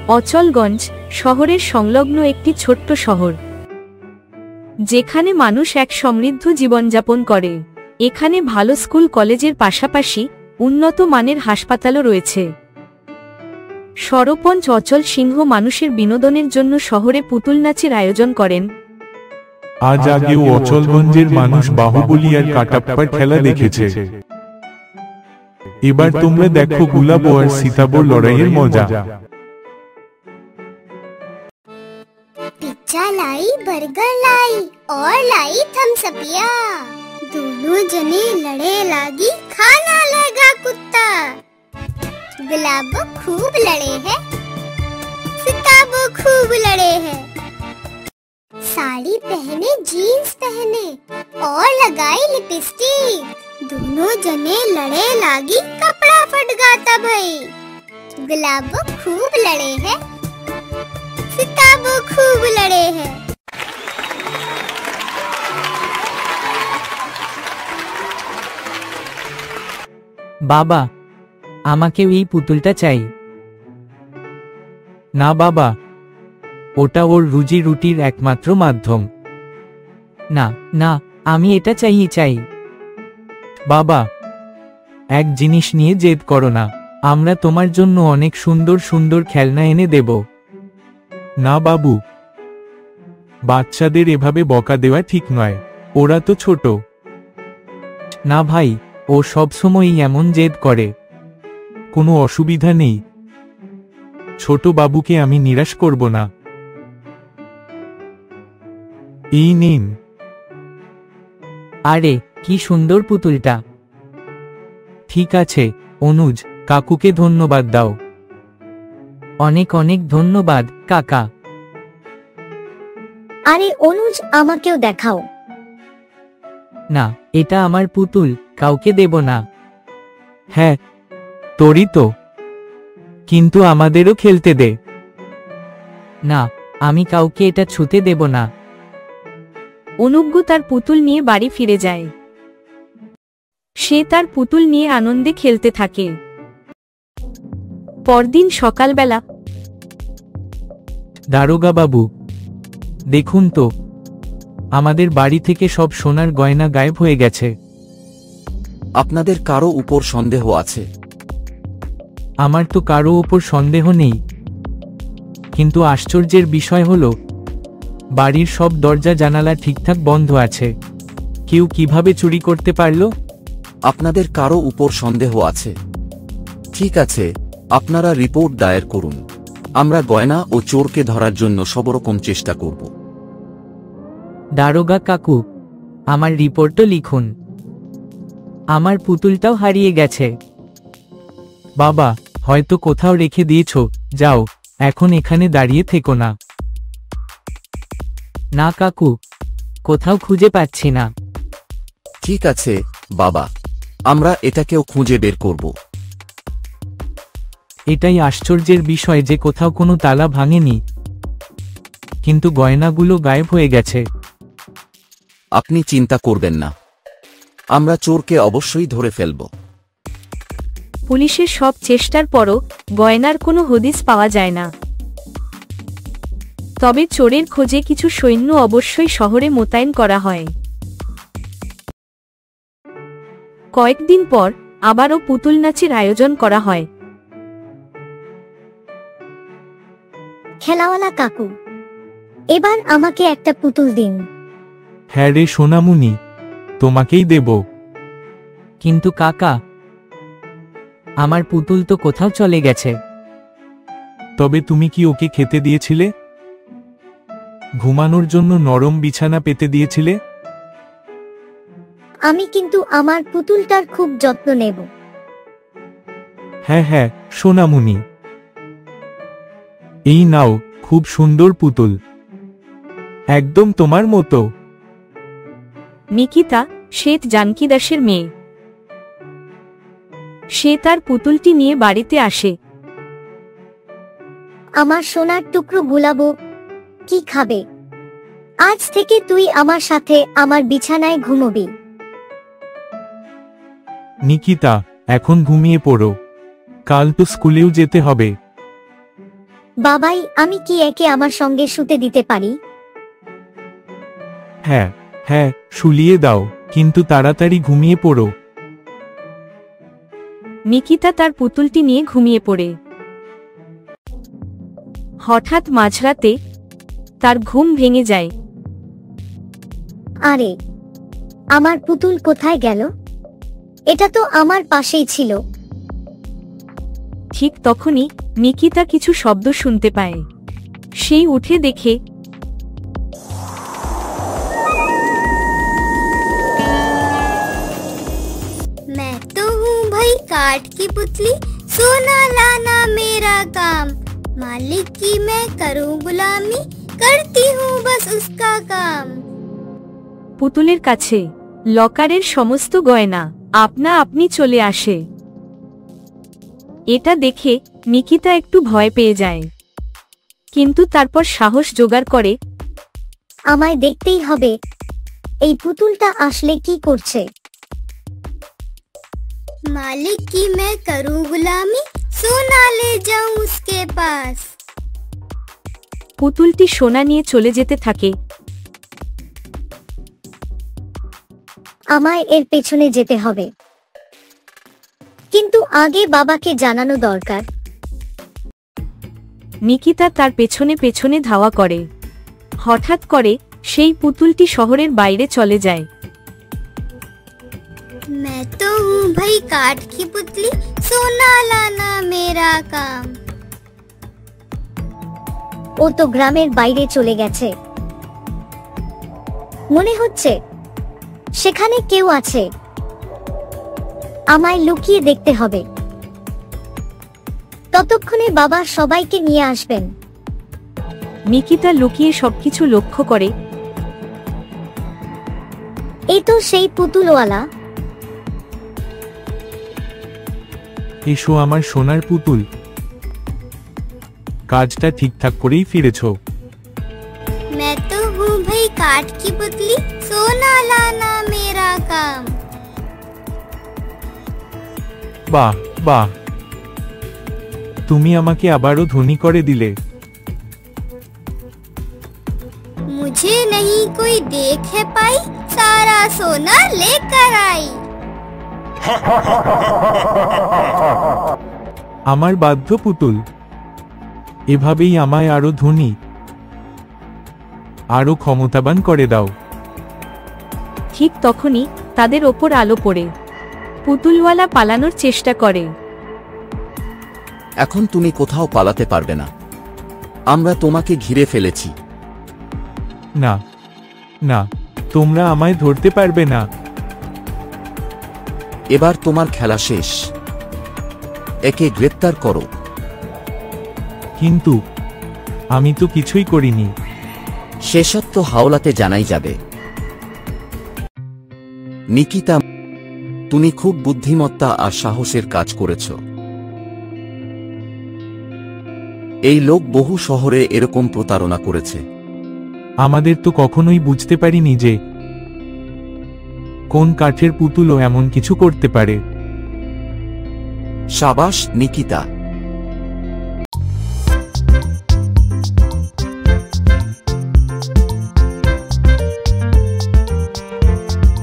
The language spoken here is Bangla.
অচলগঞ্জ শহরের সংলগ্ন একটি ছোট্ট শহর, যেখানে মানুষ এক সমৃদ্ধ জীবনযাপন করে। এখানে ভালো স্কুল কলেজের পাশাপাশি উন্নত মানের হাসপাতালও রয়েছে। সরপঞ্চ অচল সিংহ মানুষের বিনোদনের জন্য শহরে পুতুল নাচের আয়োজন করেন। আজ আগেও অচলগঞ্জের মানুষ বাহুবলী আর কাটাপ্পার খেলা দেখেছে। এবার তোমরা দেখো গুলাব আর সীতাবর লড়াইয়ের মজা। पिज्जा लाई, बर्गर लाई और लाई थम्सअपिया। दोनों जने लड़े लागी, खाना लगा कुत्ता। गुलाबो खूब लड़े हैं, सिताबो खूब लड़े हैं। साड़ी पहने, जीन्स पहने और लगाई लिपस्टिक। दोनों जने लड़े लागी, कपड़ा फट गाता भाई। गुलाबो खूब लड़े हैं, सिताबो खूब लड़े हैं। বাবা, আমাকেও এই পুতুলটা চাই। না বাবা, ওটা ওর রুজি রুটির একমাত্র মাধ্যম। না না, আমি এটা চাই। বাবা, এক জিনিস নিয়ে জেদ করো না, আমরা তোমার জন্য অনেক সুন্দর সুন্দর খেলনা এনে দেব। না বাবু, বাচ্চাদের এভাবে বকা দেওয়া ঠিক নয়, ওরা তো ছোট। না ভাই, ও সবসময়ই এমন জেদ করে। কোনো অসুবিধা নেই, ছোট বাবুকে আমি নিরাশ করব না। এই নিন। আরে কি সুন্দর পুতুলটা। ঠিক আছে অনুজ, কাকুকে ধন্যবাদ দাও। অনেক অনেক ধন্যবাদ কাকা। আরে অনুজ, আমাকেও দেখাও। না, এটা আমার পুতুল, কাউকে দেব না। হ্যাঁ, তোরই তো, কিন্তু আমাদেরও খেলতে দে। না, আমি কাউকে এটা ছুঁতে দেব না। অনুজ্ঞ তার পুতুল নিয়ে বাড়ি ফিরে যায়। সে তার পুতুল নিয়ে আনন্দে খেলতে থাকে। পরদিন সকালবেলা। দারোগা বাবু, দেখুন তো, আমাদের বাড়ি থেকে সব সোনার গয়না গায়েব হয়ে গেছে। আপনাদের কারো উপর সন্দেহ আছে? আমার তো কারো উপর সন্দেহ নেই, কিন্তু আশ্চর্যের বিষয় হলো বাড়ির সব দরজা জানালা ঠিকঠাক বন্ধ আছে। কেউ কিভাবে চুরি করতে পারলো? আপনাদের কারো উপর সন্দেহ আছে? ঠিক আছে, আপনারা রিপোর্ট দায়ের করুন। আমরা গয়না ও চোরকে ধরার জন্য সবরকম চেষ্টা করব। দারোগা কাকু, আমার রিপোর্টও লিখুন। আমার পুতুলটাও হারিয়ে গেছে। বাবা, হয়তো কোথাও রেখে দিয়েছো, যাও, এখন এখানে দাঁড়িয়ে থেকো না। না কাকু, কোথাও খুঁজে পাচ্ছি না। ঠিক আছে বাবা, আমরা এটাকেও খুঁজে বের করব। এটাই আশ্চর্যের বিষয় যে কোথাও কোনো তালা ভাঙেনি, কিন্তু গয়নাগুলো গায়েব হয়ে গেছে। আপনি চিন্তা করবেন না, আমরা চোরকে অবশ্যই ধরে ফেলব। পুলিশের সব চেষ্টার পরও গয়নার কোনো হদিস পাওয়া যায় না। তবে চোরের খোঁজে কিছু সৈন্য অবশ্যই শহরে মোতায়েন করা হয়। কয়েকদিন পর আবারও পুতুল নাচের আয়োজন করা হয়। খেলাওয়ালা কাকু, এবার আমাকে একটা পুতুল দিন। হ্যাঁ রে সোনামুনি, তোমাকেই দেব। কিন্তু কাকা, আমার পুতুল তো কোথাও চলে গেছে। তবে তুমি কি ওকে খেতে দিয়েছিলে? ঘুমানোর জন্য নরম বিছানা পেতে দিয়েছিলে? আমি কিন্তু আমার পুতুলটার খুব যত্ন নেব। হ্যাঁ হ্যাঁ সোনামুনি, এই নাও, খুব সুন্দর পুতুল, একদম তোমার মতো। নিকিতা শেঠ জানকী দাসের মেয়ে। সে তার পুতুলটি নিয়ে বাড়িতে আসে। আমার সোনার টুকরো গুলাবো, কি খাবে? আজ থেকে তুই আমার সাথে আমার বিছানায় ঘুমোবি। নিকিতা, এখন ঘুমিয়ে পড়ো, কাল তো স্কুলেও যেতে হবে। বাবাই, আমি কি একে আমার সঙ্গে শুতে দিতে পারি? হ্যাঁ হ্যাঁ, শুলিয়ে দাও, কিন্তু তাড়াতাড়ি ঘুমিয়ে পড়ো। নিকিতা তার পুতুলটি নিয়ে ঘুমিয়ে পড়ে। হঠাৎ মাঝরাতে তার ঘুম ভেঙে যায়। আরে, আমার পুতুল কোথায় গেল? এটা তো আমার পাশেই ছিল। ঠিক তখনই নিকিতা কিছু শব্দ শুনতে পায়। সেই উঠে দেখে मैं तो हूँ भाई काठ की पुतली, सोना लाना मेरा काम। मालिक की मैं करूँ गुलामी, करती हूँ बस उसका काम। পুতুলের কাছে লকারের সমস্ত গয়না আপনা আপনি চলে আসে। এটা দেখে নিকিতা একটু ভয় পেয়ে যায়, কিন্তু তারপর সাহস জোগাড় করে। আমায় দেখতেই হবে, এই পুতুলটা আসলে কি করছে। मालिक की मैं करूँ गुलामी, सोना ले जाऊँ उसके पास। পুতুলটি সোনা নিয়ে চলে যেতে থাকে। আমায় এর পেছনে যেতে হবে, কিন্তু আগে বাবাকে জানানো দরকার। নিকিতা তার পেছনে পেছনে ধাওয়া করে। হঠাৎ করে সেই পুতুলটি শহরের বাইরে চলে যায়। मैं तो हूँ भाई काठ की पुतली, सोना लाना मेरा काम। ও তো গ্রামের বাইরে চলে গেছে। মনে হচ্ছে সেখানে কেউ আছে। আমায় লুকিয়ে দেখতে হবে। ততক্ষণে বাবা সবাইকে নিয়ে আসবেন। নিকিতা লুকিয়ে সবকিছু লক্ষ্য করে। এই তো সেই পুতুলওয়ালা। এসো আমার সোনার পুতুল, কাজটা ঠিকঠাক করেই ফিরেছ। मैं तो हूँ भाई काठ की पुतली, सोना लाना मेरा काम। বাহ বাহ, তুমি আমাকে আবারও ধনী করে দিলে। मुझे नहीं कोई देख है पाई, सारा सोना लेकर आई। আমার বাধ্য পুতুল, এভাবেই আমায় আরো ধনী, আরো ক্ষমতাবান করে দাও। ঠিক তখনই তাদের ওপর আলো পড়ে। পুতুলওয়ালা পালানোর চেষ্টা করে। এখন তুমি কোথাও পালাতে পারবে না, আমরা তোমাকে ঘিরে ফেলেছি। না না, তোমরা আমায় ধরতে পারবে না। এবার তোমার খেলা শেষ, একে গ্রেপ্তার করো। কিন্তু আমি তো কিছুই করিনি। শেষত্ব হাওলাতে জানাই যাবে। নিকিতা, তুমি খুব বুদ্ধিমত্তা আর সাহসের কাজ করেছ। এই লোক বহু শহরে এরকম প্রতারণা করেছে। আমাদের তো কখনোই বুঝতে পারিনি যে কোন কাঠের পুতুলও এমন কিছু করতে পারে। সাবাস নিকিতা।